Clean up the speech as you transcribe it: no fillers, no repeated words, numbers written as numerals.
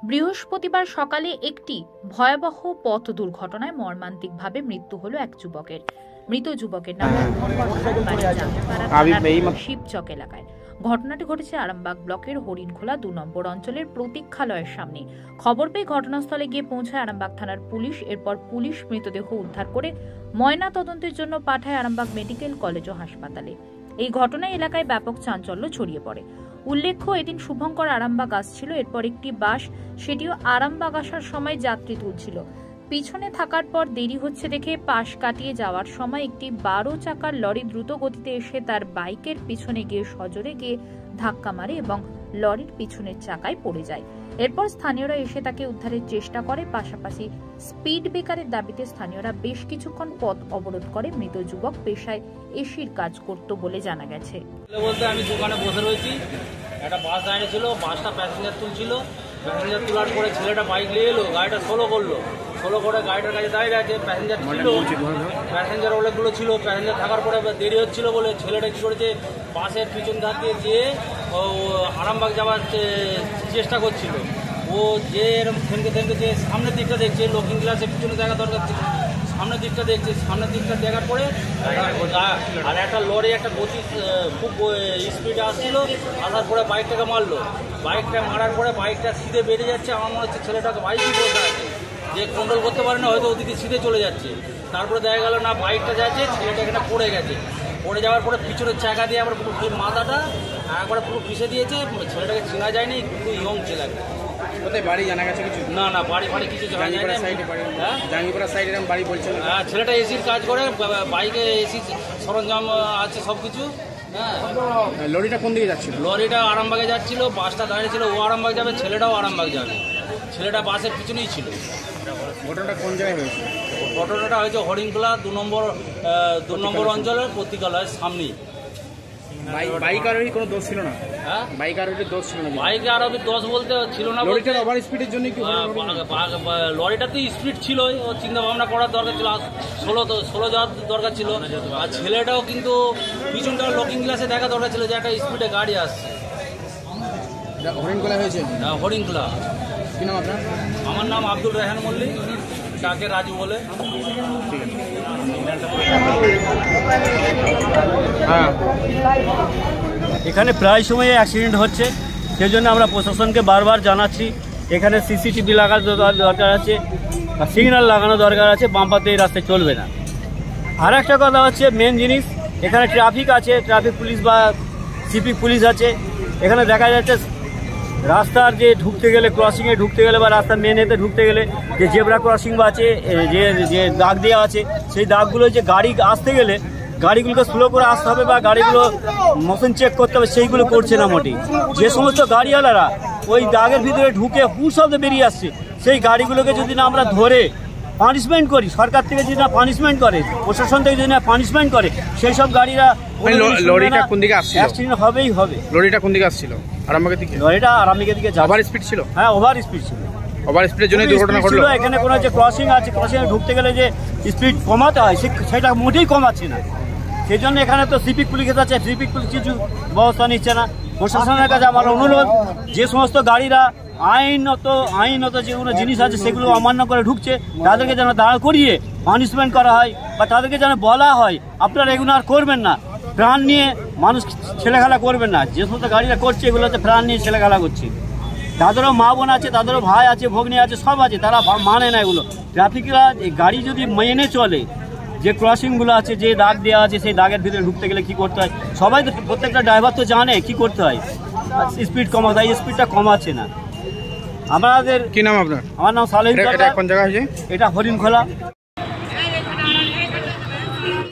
বৃহস্পতিবার সকালে একটি ভয়াবহ পথ দুর্ঘটনায় মর্মান্তিকভাবে মৃত্যু হলো এক যুবকের। মৃত যুবকের নাম শিবচক এলাকায়। ঘটনাটি ঘটেছে আরামবাগ ব্লকের হরিণখোলা ২ নম্বর অঞ্চলের প্রতীক্ষালয়ের সামনে। খবর পেয়ে ঘটনাস্থলে গিয়ে পৌঁছায় আরামবাগ থানার পুলিশ। এরপর পুলিশ মৃতদেহ উদ্ধার করে ময়না তদন্তের জন্য পাঠায় আরামবাগ মেডিকেল কলেজ ও হাসপাতালে। এই ঘটনায় এলাকায় ব্যাপক চাঞ্চল্য ছড়িয়ে পড়ে। উল্লেখ্য, এদিন শুভঙ্কর আরামবাগ আসছিল। এরপর একটি বাস, সেটিও আরামবাগ আসার সময় যাত্রী তুলছিল। পিছনে থাকার পর দেরি হচ্ছে দেখে পাশ কাটিয়ে যাওয়ার সময় একটি 12 চাকার লরি দ্রুত গতিতে এসে তার বাইকের পিছনে গিয়ে সজোরে গিয়ে ধাক্কা মারে এবং লরির পিছনের চাকায় পড়ে যায়। এরপর স্থানীয়রা এসে তাকে উদ্ধারের চেষ্টা করে। পাশাপাশি স্পিড ব্রেকারের দাবিতে স্থানীয়রা বেশ কিছুক্ষণ পথ অবরোধ করে। মৃত যুবক পেশায় এসির কাজ করত বলে জানা গেছে। আমি দোকানে বসে রয়েছি, একটা বাস দাঁড়িয়ে ছিল, বাসটা প্যাসেঞ্জার তুলছিল। প্যাসেঞ্জার তোলার পরে ছেলেটা বাইক নিয়ে এলো, গাড়িটা স্লো করলো। স্লো করে গাড়িটার কাছে দাঁড়িয়ে আছে। প্যাসেঞ্জার ছিল, প্যাসেঞ্জার অনেকগুলো ছিল। প্যাসেঞ্জার থাকার পরে দেরি হচ্ছিল বলে ছেলেটা কি করেছে, বাসের পিছন ধার দিয়ে যেয়ে আরামবাগ যাওয়ার চেষ্টা করছিল। ও যে এরকম থেমকে যে সামনের দিকটা দেখছে, লুকিং গ্লাসের পিছনে দেখা দরকার ছিল। সামনের দিকটা দেখছে, সামনের দিকটা দেখার পরে আর একটা লরি একটা গতি খুব স্পিডে আসছিল। আসার পরে বাইকটাকে মারলো। বাইকটা মারার পরে বাইকটা সিধে বেরিয়ে যাচ্ছে। আমার মনে হচ্ছে ছেলেটাকে বাইকই বসে আছে, যে কন্ট্রোল করতে পারে না, হয়তো ওদিকে সিধে চলে যাচ্ছে। তারপরে দেখা গেল না, বাইকটা যাচ্ছে, ছেলেটা এখানে পড়ে গেছে। পড়ে যাওয়ার পরে পিছনের চাকা দিয়ে আবার পুরো মাথাটা একবারে পুরো পিষে দিয়েছে। ছেলেটাকে চেনা যায়নি, কিন্তু ইয়ং ছেলে। কোথায় বাড়ি জানা গেছে কিছু? না না, বাড়ি কিছু জানা যায় না। জাঙ্গিপাড়া সাইডে এরকম বাড়ি বলছে। হ্যাঁ, ছেলেটা এসির কাজ করে, বাইকে এসি সরঞ্জাম আছে সব কিছু। হ্যাঁ, লরিটা কোন দিকে যাচ্ছিল? লরিটা আরামবাগে যাচ্ছিল, বাসটা দাঁড়িয়ে ছিল। ও আরামবাগ যাবে, ছেলেটাও আরামবাগ যাবে। ছেলেটা বাসের পিছনেই ছিল। ঘটনাটা কোন জায়গায় হয়েছে? ঘটনাটা হয়েছে হরিণখোলা ২ নম্বর অঞ্চলের প্রতীক্ষালয়ের সামনেই। বাইক আরোহী কোনো দোষ ছিল না? হ্যাঁ, বাইক আরোহীর দোষ ছিল না? বাইকে আরোহীর দোষ বলতে ছিল না। লরিটার ওভার স্পিডের জন্য কি? লরিটাতে স্পিড ছিল, ও চিন্তা ভাবনা করার দরকার ছিল, 16 যাওয়ার দরকার ছিল। আর ছেলেটাও কিন্তু পিছনটা লুকিং গ্লাসে দেখা দরকার ছিল যে একটা স্পিডে গাড়ি আসছে। হরিণখোলা হয়েছে? হ্যাঁ, হরিণখোলা। কি নাম আপনার? আমার নাম আব্দুল রেহান মল্লিক, তাকে রাজু বলে। ঠিক আছে। হ্যাঁ, এখানে প্রায় সময় অ্যাক্সিডেন্ট হচ্ছে, সেজন্য আমরা প্রশাসনকে বারবার জানাচ্ছি এখানে সিসিটিভি লাগানো দরকার আছে, সিগন্যাল লাগানো দরকার আছে। বাম্পাতে এই রাস্তায় চলবে না। আর একটা কথা হচ্ছে, মেন জিনিস, এখানে ট্রাফিক আছে, ট্রাফিক পুলিশ বা সিপি পুলিশ আছে। এখানে দেখা যাচ্ছে রাস্তার যে ঢুকতে গেলে, ক্রসিংয়ে ঢুকতে গেলে বা রাস্তার মেন এতে ঢুকতে গেলে যে জেব্রা ক্রসিং বা আছে, যে দাগ দেওয়া আছে, সেই দাগগুলো যে গাড়ি আসতে গেলে গাড়িগুলোকে স্লো করে আসতে হবে বা গাড়িগুলো মোশন চেক করতে হবে, সেইগুলো করছে না মোটেই। যে সমস্ত গাড়িওয়ালারা ওই দাগের ভিতরে ঢুকে হুশ শব্দে বেরিয়ে আসছে, সেই গাড়িগুলোকে যদি না আমরা ধরে পানিশমেন্ট করি, সরকার থেকে যদি না পানিশমেন্ট করে, প্রশাসন থেকে যদি না পানিশমেন্ট করে, সেই সব গাড়িরা লরিটা কোন দিকে আসছিল? অ্যাক্সিডেন্ট হবেই হবে। লরিটা কোন দিকে আসছিল? আরামবাগের দিকে? লরিটা আরামবাগের দিকে ওভার স্পিড ছিল? হ্যাঁ, ওভার স্পিড ছিল। ওভার স্পিডের জন্য দুর্ঘটনা ঘটলো। এখানে কোনো যে ক্রসিং আছে, ক্রসিংয়ে ঢুকতে গেলে যে স্পিড কমাতে হয়, সেটা মোটেই কমাচ্ছে না। সেই জন্য এখানে তো সিভিক পুলিশ আছে, সিভিক পুলিশ কিছু ব্যবস্থা নিচ্ছে না। প্রশাসনের কাছে আমার অনুরোধ, যে সমস্ত গাড়িরা আইনত যেগুলো জিনিস আছে সেগুলো অমান্য করে ঢুকছে, তাদেরকে যেন দাঁড় করিয়ে পানিশমেন্ট করা হয় বা তাদেরকে যেন বলা হয় আপনারা এগুলো আর করবেন না, প্রাণ নিয়ে মানুষ ছেলেখেলা করবেন না। যে সমস্ত গাড়িরা করছে এগুলো হচ্ছে প্রাণ নিয়ে ছেলেখেলা করছে। তাদেরও মা বোন আছে, তাদেরও ভাই আছে, ভগ্নী আছে, সব আছে, তারা মানে না এগুলো। ট্রাফিকরা গাড়ি যদি মেনে চলে, যে ক্রসিংগুলো আছে, যে দাগ দেওয়া আছে, সেই দাগের ভিতরে ঢুকতে গেলে কি করতে হয়, সবাই তো, প্রত্যেকটা ড্রাইভার তো জানে কি করতে হয়। স্পিড কমাতে হয়, স্পিডটা কমাচ্ছে না। আমাদের কি নাম আপনার? আমার নাম সালেহ। এটা কোন জায়গা হয়েছে? এটা হরিণখোলা।